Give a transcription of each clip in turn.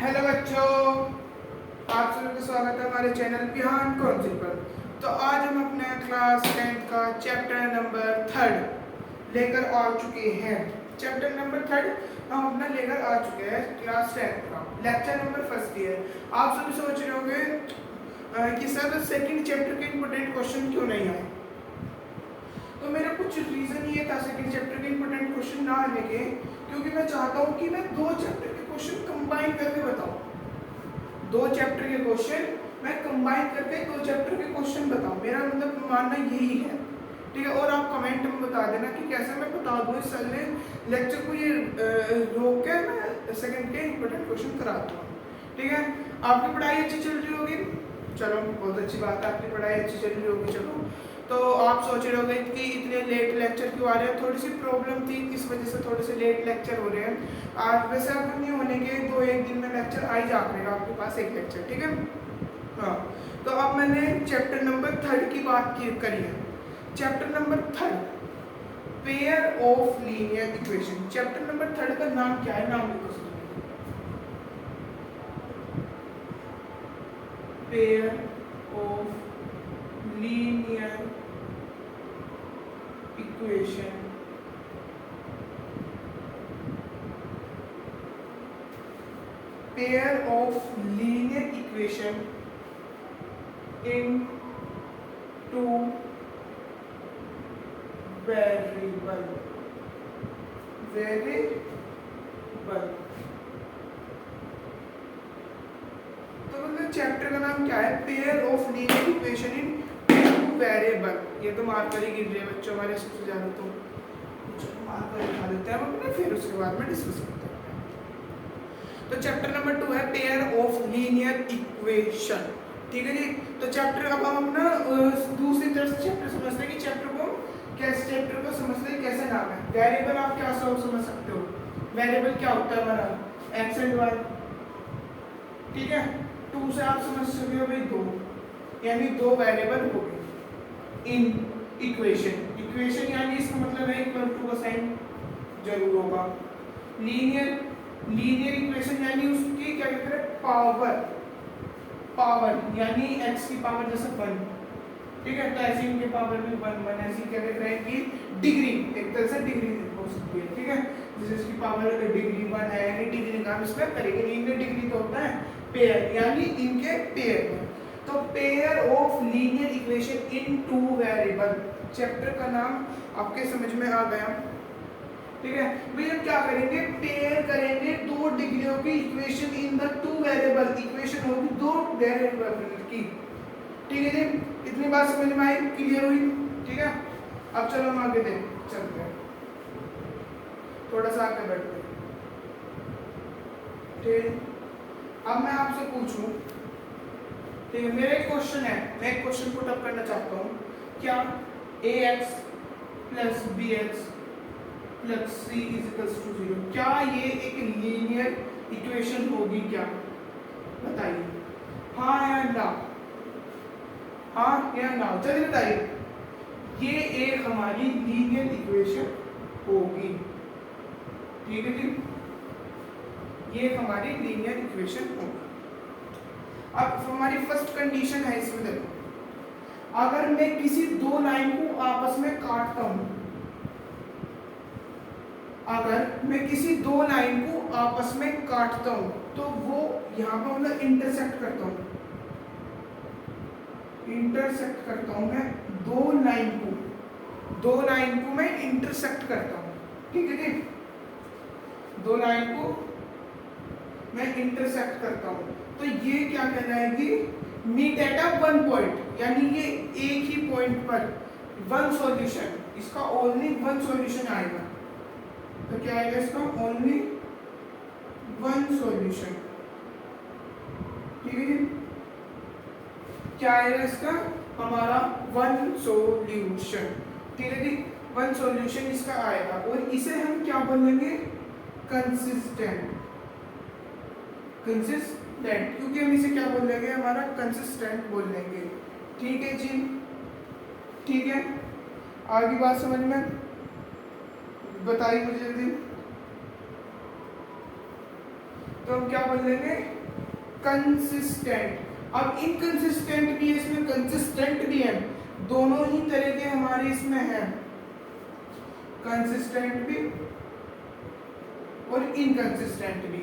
Hello बच्चों, आप सभी का स्वागत है हमारे चैनल बिहान काउंसिल पर। तो आज हम अपने क्लास 10 का चैप्टर नंबर 3 लेकर आ चुके हैं। चैप्टर नंबर 3 हम अपना लेकर आ चुके हैं क्लास 10 का लेक्चर नंबर फर्स्ट ईयर। आप सभी सोच रहे होंगे कि सर सेकंड चैप्टर के इंपॉर्टेंट क्वेश्चन क्यों नहीं आए। तो मेरा कुछ रीज़न ये था सेकंड चैप्टर के इंपॉर्टेंट क्वेश्चन ना आने के, क्योंकि मैं चाहता हूँ कि मैं दो चैप्टर के क्वेश्चन कंबाइन करके बताऊँ। दो चैप्टर के क्वेश्चन मैं कंबाइन करके दो चैप्टर के क्वेश्चन बताऊँ। मेरा मतलब मानना यही है, ठीक है। और आप कमेंट में बता देना कि कैसे मैं बता दूँ इस अगले लेक्चर को, ये रोक के मैं सेकंड के इंपॉर्टेंट क्वेश्चन कराता हूँ, ठीक है। आपकी पढ़ाई अच्छी चल रही होगी, चलो बहुत अच्छी बात है, आपकी पढ़ाई अच्छी चल रही होगी। चलो, तो आप सोच रहे होंगे कि इतने लेट लेक्चर क्यों आ रहे हैं। थोड़ी सी प्रॉब्लम थी, इस वजह से थोड़े से लेट लेक्चर हो रहे हैं। आज वैसे अब नहीं होने के 2-1 दिन में लेक्चर आ ही जा करेगा आपके पास एक लेक्चर, ठीक है। हाँ, तो अब मैंने चैप्टर नंबर 3 की बात करी है। Chapter number 3 pair of linear equation. Chapter number 3 का नाम क्या है, नाम लिखो। Pair of linear equation pair of linear equation in two variable तो मतलब चैप्टर का नाम क्या है, pair of linear equation in two variable. ये तो मार्कर ही गिर रहे हैं बच्चों हमारे सबसे ज्यादा, तो मार्कर उठा देते हैं हम अपने, फिर उसके बाद में डिस्कस करते हैं। तो चैप्टर नंबर 2 है पेयर ऑफ लीनियर इक्वेशन, ठीक है जी। तो चैप्टर अब हम अपना दूसरी तरफ से चैप्टर समझते हैं कि चैप्टर को कैसे, चैप्टर को समझते हैं कैसे नाम है। वेरिएबल आप क्या समझ सकते हो, वेरिएबल क्या होता है हमारा, एक्स एंड वाई, ठीक है। 2 से आप समझ सकते हो भाई 2, यानी 2 वेरिएबल हो गए इन इक्वेशन। इक्वेशन यानी इसका मतलब है इक्वल टू का साइन जरूर होगा। लीनियर इक्वेशन यानी उसकी क्या कहते हैं, पावर यानी x की पावर जैसे 1, ठीक है। तो ऐसे इनके पावर में 1 ऐसी क्या कहते हैं कि डिग्री, एक तरह से डिग्री हो सकती है, ठीक है। जैसे इसकी पावर डिग्री 1 है, यानी डिग्री का हम इसमें करेंगे। लीनियर डिग्री तो होता है पेयर, यानी इनके पेयर में। तो pair of linear equation in two variable, chapter का नाम आपके समझ में आ गया, ठीक है। भाई हम क्या करेंगे, पेयर करेंगे 2 डिग्रियों की equation in the 2 variable. Equation होगी 2 वेरिएबल की, ठीक है जी। इतनी बात समझ में आई, क्लियर हुई, ठीक है। अब चलो हम आगे चलते हैं, थोड़ा सा आगे बढ़ते हैं, ठीक। अब मैं आपसे पूछूं, ठीक है, मेरा एक क्वेश्चन है, मैं एक क्वेश्चन पुट अप करना चाहता हूँ। क्या ax plus bx plus c is 0, क्या ये एक लीनियर इक्वेशन होगी क्या, बताइए, हाँ या ना, हाँ या ना, जल्दी बताइए। ये एक हमारी लीनियर इक्वेशन होगी, ठीक है जी, ये हमारी लीनियर इक्वेशन होगी। अब हमारी फर्स्ट कंडीशन है इसमें, देखो, अगर मैं किसी 2 लाइन को आपस में काटता हूं, अगर मैं किसी 2 लाइन को आपस में काटता हूं, तो वो यहां पर मतलब इंटरसेक्ट करता हूं, मैं 2 लाइन को मैं इंटरसेक्ट करता हूं, ठीक है जी। 2 लाइन को मैं इंटरसेक्ट करता हूं, तो ये क्या कहलाएगी, मीट एट अ 1 पॉइंट, यानी ये एक ही पॉइंट पर 1 सॉल्यूशन, इसका ओनली 1 सॉल्यूशन आएगा। तो क्या आएगा इसका, ओनली 1 सॉल्यूशन, ठीक है जी। क्या आएगा इसका, हमारा 1 सॉल्यूशन, ठीक है जी। 1 सॉल्यूशन इसका आएगा, और इसे हम क्या बोलेंगे, कंसिस्टेंट, क्योंकि हम इसे क्या बोल लेंगे, हमारा कंसिस्टेंट बोल लेंगे, ठीक है जी, ठीक है। आगे बात समझ में, बताइए मुझे जल्दी। तो तो हम क्या बोल लेंगे, कंसिस्टेंट। अब इनकंसिस्टेंट भी है इसमें, कंसिस्टेंट भी है, दोनों ही तरह के हमारे इसमें हैं, कंसिस्टेंट भी और इनकंसिस्टेंट भी।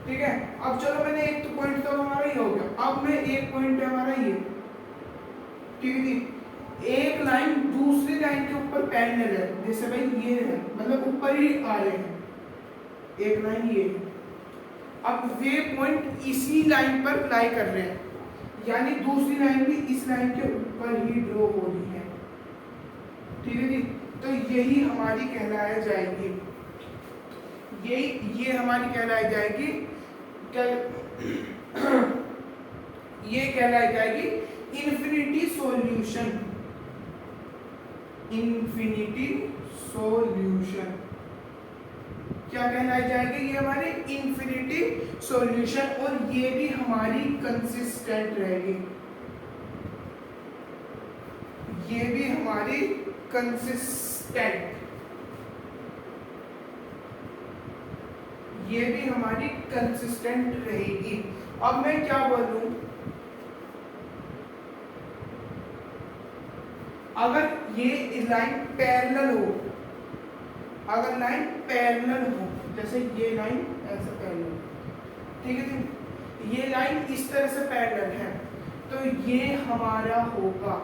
ठीक है, अब चलो मैंने एक तो पॉइंट तो हमारा ये हो गया, अब मैं एक पॉइंट है हमारा ये, ठीक है जी, एक लाइन दूसरी लाइन के ऊपर पैरेलल है, जैसे भाई ये है, मतलब ऊपर ही आ रहे हैं, एक लाइन ये है। अब वे पॉइंट इसी लाइन पर लाई कर रहे हैं, यानी दूसरी लाइन भी इस लाइन के ऊपर ही ड्रॉ हो रही है। ठीक है जी, तो यही हमारी कहलाई जाएगी, ये हमारी कहलाई जाएगी ये कहलाई जाएगी इन्फिनिटी सॉल्यूशन। इन्फिनिटी सॉल्यूशन क्या कहलाई जाएगी, ये हमारी इन्फिनिटी सॉल्यूशन, और ये भी हमारी कंसिस्टेंट रहेगी, ये भी हमारी कंसिस्टेंट, ये भी हमारी कंसिस्टेंट रहेगी। अब मैं क्या बोलूं, अगर ये लाइन पैरेलल हो, अगर लाइन पैरेलल हो, जैसे ये लाइन ऐसे पैरेलल, ठीक है जी, ये लाइन इस तरह से पैरेलल है, तो ये हमारा होगा,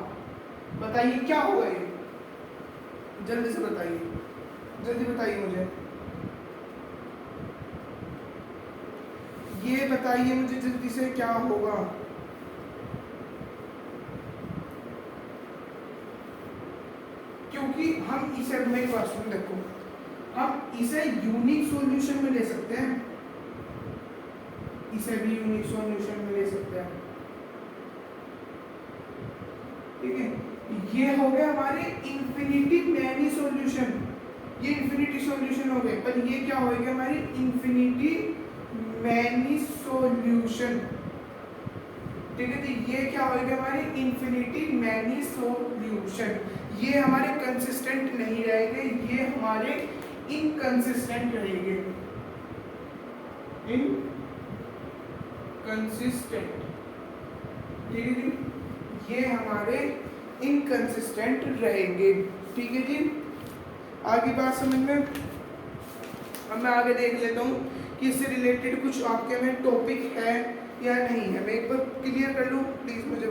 बताइए क्या होगा ये, जल्दी से बताइए, जल्दी बताइए मुझे, ये बताइए मुझे जल्दी से क्या होगा। क्योंकि हम इसे, मेरी बात सुन देखो, हम इसे यूनिक सॉल्यूशन में ले सकते हैं, इसे भी यूनिक सॉल्यूशन में ले सकते हैं, ठीक है। ये हो गया हमारे इन्फिनिटी मैनी सॉल्यूशन, ये इन्फिनिटी सॉल्यूशन हो गए, पर ये क्या होगा हमारी इन्फिनिटी मैनी सॉल्यूशन, ठीक है। तो ये क्या होगा हमारी इन्फिनिटी मैनी सॉल्यूशन, ये हमारे कंसिस्टेंट नहीं रहेंगे, ये हमारे इनकंसिस्टेंट रहेंगे, इनकंसिस्टेंट, ठीक है जी, ये हमारे इनकंसिस्टेंट रहेंगे, ठीक है जी। आगे बात समझ में, अब मैं आगे देख लेता हूँ कि इससे रिलेटेड कुछ आपके में टॉपिक है या नहीं है, मैं एक बार क्लियर कर लूँ प्लीज़, मुझे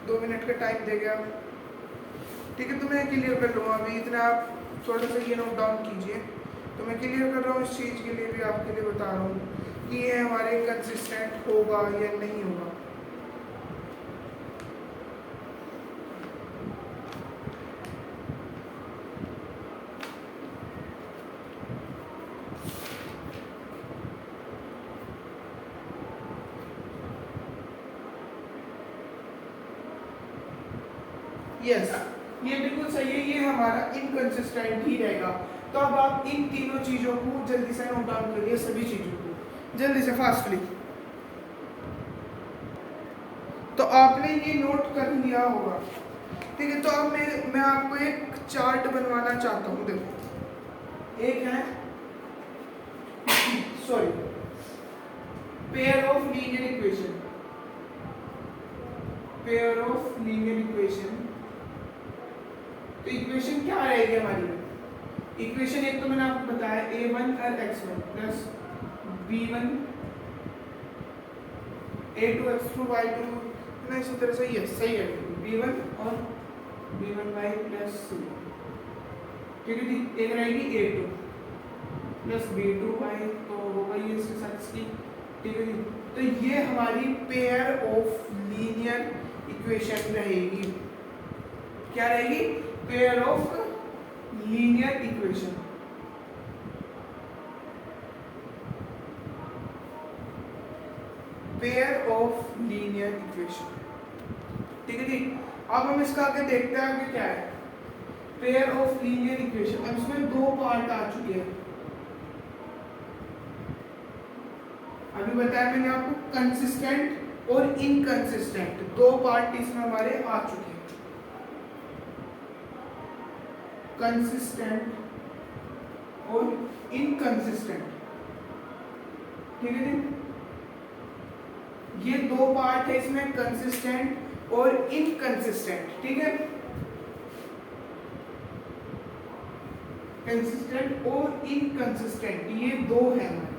2 मिनट का टाइम देंगे आप, ठीक है। तो मैं क्लियर कर लूँगा, अभी इतना आप थोड़ा सा ये नोट डाउन कीजिए, तो मैं क्लियर कर रहा हूँ इस चीज़ के लिए भी, आपके लिए बता रहा हूँ कि ये हमारे कंसिस्टेंट होगा या नहीं होगा। यस, ये बिल्कुल सही है, ये हमारा इनकंसिस्टेंट ही रहेगा। तो अब आप इन तीनों चीज़ों को जल्दी से नोट डाउन करिए, सभी चीज़ों को जल्दी से फास्टली। तो आपने ये नोट कर लिया होगा, ठीक है। तो अब मैं आपको एक चार्ट बनवाना चाहता हूँ, देखो एक है sorry pair of linear equation, pair of linear equation. तो इक्वेशन क्या रहेगी हमारी, इक्वेशन एक तो मैंने आपको बताया a1 और x1 plus b1 a2 x2 y2 ना, इसी तरह से ये सही है, b1 और b1y प्लस c, ठीक है जी। एक रहेगी a2 प्लस b2y, तो होगा ये इसके साथ की, ठीक है जी। तो ये हमारी पेयर ऑफ लीनियर इक्वेशन रहेगी, क्या रहेगी, pair of linear equation, pair of linear equation, ठीक है जी। अब हम इसका आगे देखते हैं आगे क्या है, पेयर ऑफ लीनियर इक्वेशन। अब इसमें 2 पार्ट आ चुके हैं, अभी बताया मैंने आपको कंसिस्टेंट और इनकंसिस्टेंट, 2 पार्ट इसमें हमारे आ चुके हैं, कंसिस्टेंट और इनकंसिस्टेंट, ठीक है जी। ये दो पार्ट है इसमें, कंसिस्टेंट और इनकंसिस्टेंट, ठीक है, कंसिस्टेंट और इनकंसिस्टेंट, ये दो है हमारे,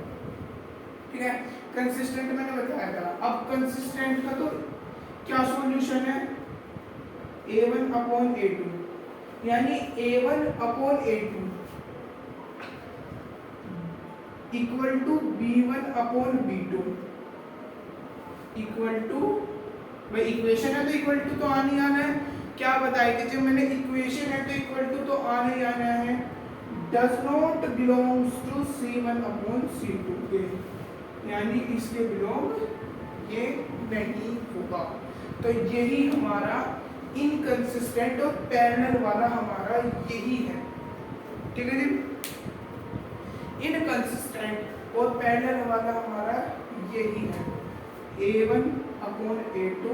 ठीक है। कंसिस्टेंट मैंने बताया था। अब कंसिस्टेंट का तो क्या सॉल्यूशन है, a1/a2, यानी a1/a2 equal to b1/b2 equal to, भाई इक्वेशन है तो इक्वल टू तो आना ही आना है। क्या बताया कि जब मैंने इक्वेशन है तो इक्वल टू तो आना ही आना है, does not belongs to c1/c2 के, यानी इसके बिलोंग ये नहीं होगा। तो यही हमारा इनकंसिस्टेंट और पैरेलल वाला हमारा यही है, ठीक है जी। इनकंसिस्टेंट और पैरेलल वाला हमारा यही है, a1/a2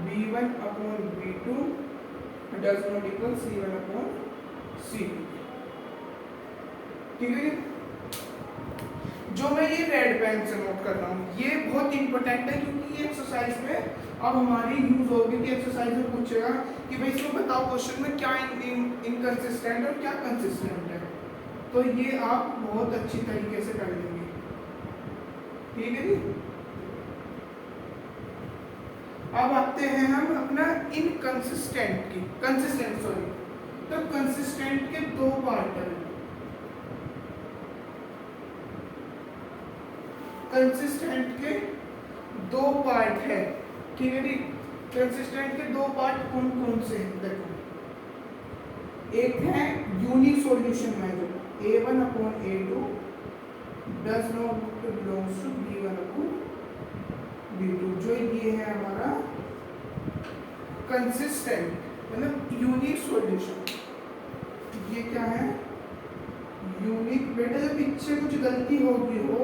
b1/b2 does not equal c1/c2, ठीक है। जो मैं ये रेड पेन से नोट कर रहा हूँ ये बहुत इंपॉर्टेंट है, क्योंकि ये एक्सरसाइज में अब हमारी यूज होगी कि एक्सरसाइज में पूछेगा कि भाई इसमें बताओ क्वेश्चन में क्या इनकंसिस्टेंट और क्या कंसिस्टेंट है, तो ये आप बहुत अच्छी तरीके से कर लेंगे, ठीक है जी। अब आते हैं हम अपना इनकंसिस्टेंट की, तो कंसिस्टेंट के दो पार्ट है, कंसिस्टेंट के दो पार्ट है, ठीक है जी। कंसिस्टेंट के दो पार्ट कौन कौन से हैं, देखो, एक है unique solution method, a1/a2 does not belongs to b1/b2, जो ये है हमारा कंसिस्टेंट मतलब यूनिक सॉल्यूशन। ये क्या है, यूनिक। बेटा जब पीछे कुछ गलती होगी हो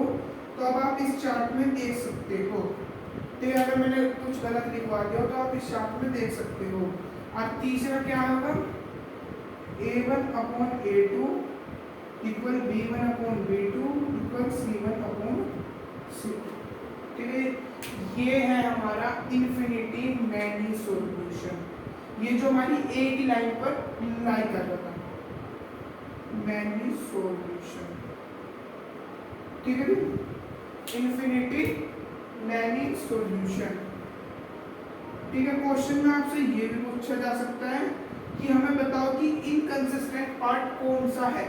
तो अब आप इस चार्ट में देख सकते हो, तो अगर मैंने कुछ गलत लिखवा दिया हो तो आप इस चार्ट में देख सकते हो। और तीसरा क्या होगा, a1/a2 equal b1/b2 equal c1/c2, ठीक है। ये है हमारा इन्फिनिटी मैनी सॉल्यूशन, ये जो हमारी ए की लाइन पर लाई कर रहा था, मैनी सॉल्यूशन, ठीक है। इन्फिनिटी मैनी सॉल्यूशन, ठीक है। क्वेश्चन में आपसे ये भी पूछा जा सकता है कि हमें बताओ कि इनकंसिस्टेंट पार्ट कौन सा है,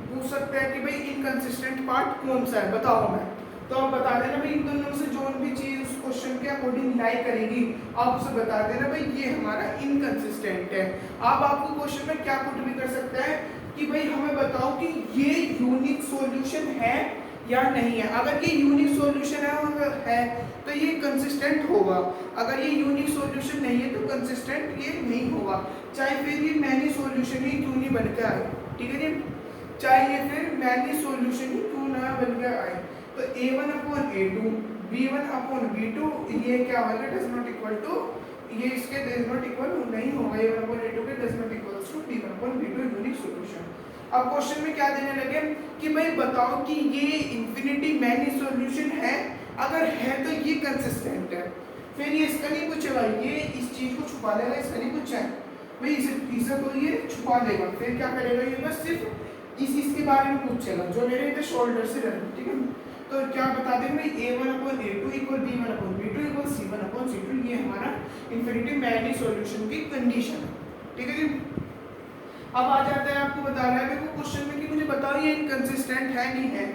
पूछ सकते हैं कि भाई इनकंसिस्टेंट पार्ट कौन सा है बताओ हमें, तो आप बता देना भाई इन दोनों में से जो भी चीज उस क्वेश्चन के अकॉर्डिंग लाई करेगी आप उसे बता देना भाई ये हमारा इनकंसिस्टेंट है। आप आपको क्वेश्चन में क्या पुट भी कर सकता है कि भाई हमें बताओ कि ये यूनिक सॉल्यूशन है या नहीं है। अगर ये यूनिक सॉल्यूशन है तो ये कंसिस्टेंट होगा, अगर ये यूनिक सॉल्यूशन नहीं है तो कंसिस्टेंट ये नहीं होगा, चाहे फिर ये मैनी सॉल्यूशन ही क्यों नहीं बन के आए, ठीक है जी, चाहे ये फिर मैनी सॉल्यूशन ही क्यों ना बन के आए। तो a1/a2 b1/b2 ये क्या होगा, डज नॉट इक्वल टू, ये इसके डज नॉट इक्वल नहीं होगा, a1/a2 के does not equal to b1/b2 unique solution. अब क्वेश्चन में क्या देने लगे कि भाई बताओ कि ये इंफिनिटी मैनी सॉल्यूशन है, अगर है तो ये कंसिस्टेंट है। फिर ये इसका नहीं पूछेगा, ये इस चीज को छुपा लेगा, इसका नहीं पूछा है भाई इसे तो ये छुपा लेगा। फिर क्या करेगा, ये बस सिर्फ इसके बारे में पूछेगा जो मेरे इधर शोल्डर से रहे, ठीक है। तो क्या बता दें भाई a1/a2 equal b1/b2 equal c1/c2, ये हमारा इंफिनिटी मैनी सॉल्यूशन की कंडीशन है, ठीक है जी। अब आ जाता है आपको बता रहा है कि क्वेश्चन में कि मुझे बताओ ये इनकंसिस्टेंट है नहीं है,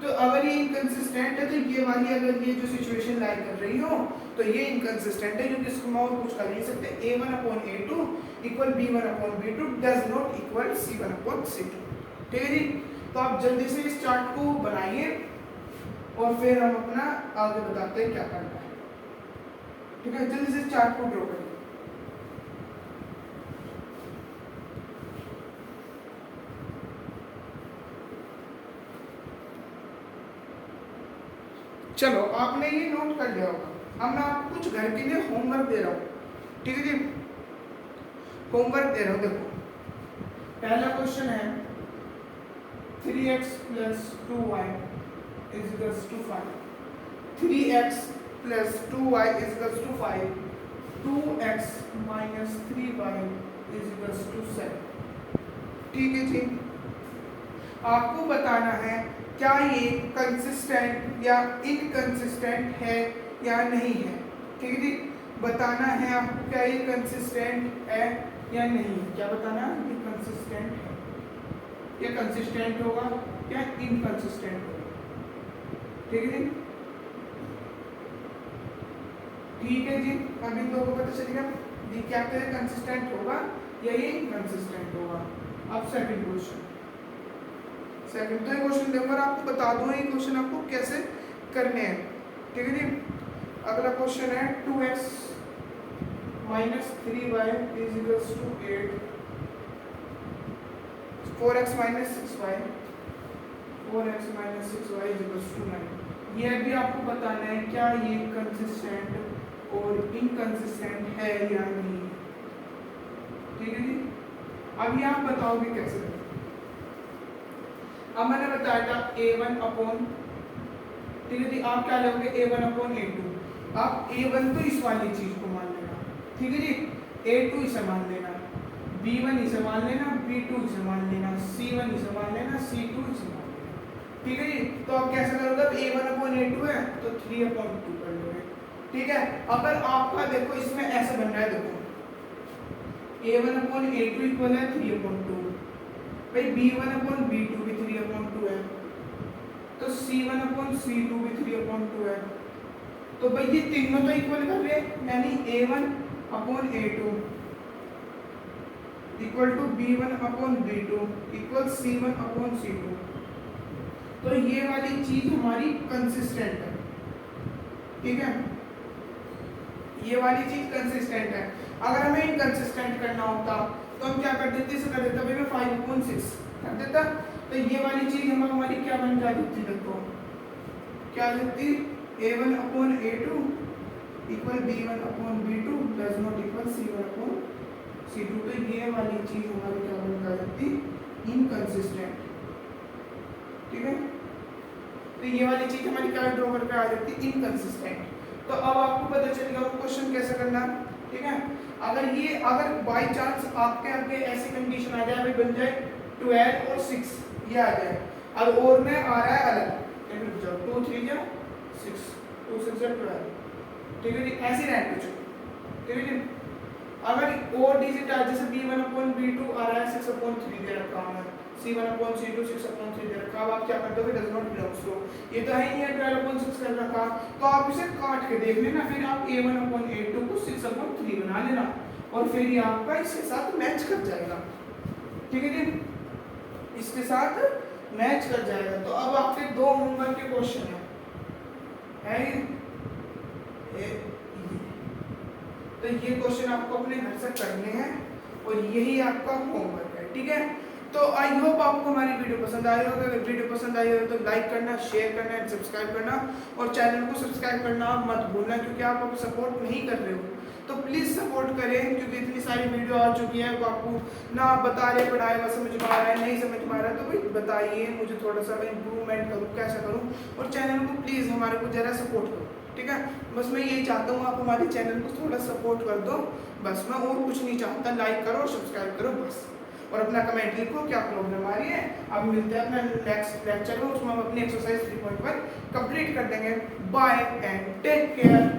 तो अगर ये इनकंसिस्टेंट है तो ये वाली अगर ये जो सिचुएशन लाइक कर रही हो तो ये इनकंसिस्टेंट है, क्योंकि इसको हम और कुछ कर नहीं सकते, a1/a2 equal b1/b2 does not equal c1/c2, ठीक है जी। तो आप जल्दी से इस चार्ट को बनाइए और फिर हम अपना आगे बताते हैं क्या करना है, ठीक है। जल्दी से चार्ट को ड्रॉ करिए। चलो आपने ये नोट कर लिया होगा। अब मैं आपको कुछ घर के लिए होमवर्क दे रहा हूँ, ठीक है जी। होमवर्क दे रहा हूँ, देखो पहला क्वेश्चन है 3x + 2y is equals to 5, 3x plus 2y is equals to 5, 2x minus 3y is equals to 7। ठीक है जी, आपको बताना है क्या ये कंसिस्टेंट या इनकंसिस्टेंट है या नहीं है। ठीक है जी, बताना है आपको क्या ये कंसिस्टेंट है या नहीं है। क्या बताना है, ये कंसिस्टेंट है, ये कंसिस्टेंट होगा या इनकंसिस्टेंट होगा। ठीक है जी, ठीक है जी, अब इन दो को पता चलेगा ये क्या क्या कंसिस्टेंट होगा या ये इनकंसिस्टेंट होगा। अब सेकंड क्वेश्चन, सेकंड तो ये क्वेश्चन देखो आपको बता दूं ये क्वेश्चन आपको कैसे करने हैं। ठीक है जी, अगला क्वेश्चन है 2x minus 3y is equals to 8, 4x minus 6y, 4x minus 6y is equals to 9। ये भी आपको बताना है क्या ये कंसिस्टेंट और इनकंसिस्टेंट है या नहीं। ठीक है जी, अभी आप बताओगे कैसे। अब मैंने बताया था a1 अपॉन, ठीक है जी, आप क्या लोगे a1 अपॉन a2। आप a1 तो इस वाली चीज को मान लेना, ठीक है जी, a2 इसे मान लेना, b1 इसे मान लेना, b2 इसे मान लेना, c1 इसे मान लेना, c2 इसे मान लेना। ठीक है जी, तो आप कैसे करोगे, अब a1 अपॉन a2 है तो 3 अपॉन 2 कर लोगे। ठीक है, अगर आपका देखो इसमें ऐसा बन रहा है, देखो a1 अपॉन a2 इक्वल है 3 अपॉन 2, भाई b1 अपॉन b2 भी 3 अपॉन 2 है, तो c1 अपॉन c2 भी 3 अपॉन 2 है। तो भाई ये तीनों तो इक्वल कर रहे हैं, यानी a1 upon a2 equal to b1 upon b2 equal c1 upon c2। तो ये वाली चीज हमारी कंसिस्टेंट है। ठीक है, ये वाली चीज कंसिस्टेंट है। अगर हमें इनकंसिस्टेंट करना होता तो हम क्या कर देते, इसे कर देता भाई मैं 5/6 कर देता, तो ये वाली चीज हमारी क्या बन जाती, देखो क्या जाती, a1 upon a2 equal b1 upon b2 does not equal c1 upon c2। तो ये वाली चीज हमारी क्या बन जाती, इनकंसिस्टेंट। ठीक है, तो ये वाली चीज हमारी क्या ड्रॉ करके आ जाती, इनकंसिस्टेंट। तो अब आपको पता चलेगा क्वेश्चन कैसे करना है। ठीक है, अगर बाय चांस आपके आगे ऐसी कंडीशन आ जाए, भाई बन जाए 12 और 6 ये आ जाए, अब और में आ रहा है अलग, 2 3 या 6, 2 6 या 12। ठीक है जी, ऐसी रैंक कुछ। ठीक है जी, अगर और डिजिट आ जैसे b1 अपॉन b2 आ रहा है 6 अपॉन 3 दे रखा है, c1 अपॉन c2 6 अपॉन 3 दे रखा, अब आप क्या करते हो, डज नॉट बिलोंग्स टू, ये तो है ही है 12 अपॉन 6 कर रखा, तो आप इसे काट के देख लेना, फिर आप a1 अपॉन a2 को 6 अपॉन 3 बना लेना और फिर ये आपका इसके साथ मैच कर जाएगा। ठीक है जी, इसके साथ मैच कर जाएगा। तो अब आपके दो होमवर्क के क्वेश्चन है ये, तो ये क्वेश्चन आपको अपने घर से करने हैं और यही आपका होमवर्क है। ठीक है, तो आई होप आपको हमारी वीडियो पसंद आई होगी। अगर वीडियो पसंद आई हो तो लाइक करना, शेयर करना एंड सब्सक्राइब करना, और चैनल को सब्सक्राइब करना मत भूलना, क्योंकि आप आपको सपोर्ट नहीं कर रहे हो तो प्लीज़ सपोर्ट करें, क्योंकि इतनी सारी वीडियो आ चुकी है, वो आपको ना आप बता रहे पढ़ाए हुआ समझ में आ रहा है, नहीं समझ में आ रहा है, तो भाई बताइए मुझे, थोड़ा सा मैं इम्प्रूवमेंट करूँ, कैसा करूँ, और चैनल को प्लीज़ हमारे को ज़रा सपोर्ट करो। ठीक है, बस मैं यही चाहता हूँ आप हमारे चैनल को थोड़ा सपोर्ट कर दो, बस मैं और कुछ नहीं चाहता। लाइक करो और सब्सक्राइब करो बस, और अपना कमेंट लिखो क्या प्रॉब्लम आ रही है। अब मिलते हैं अपना नेक्स्ट लेक्चर में, उसमें हम अपनी एक्सरसाइज 3.1 कंप्लीट कर देंगे। Bye and take care.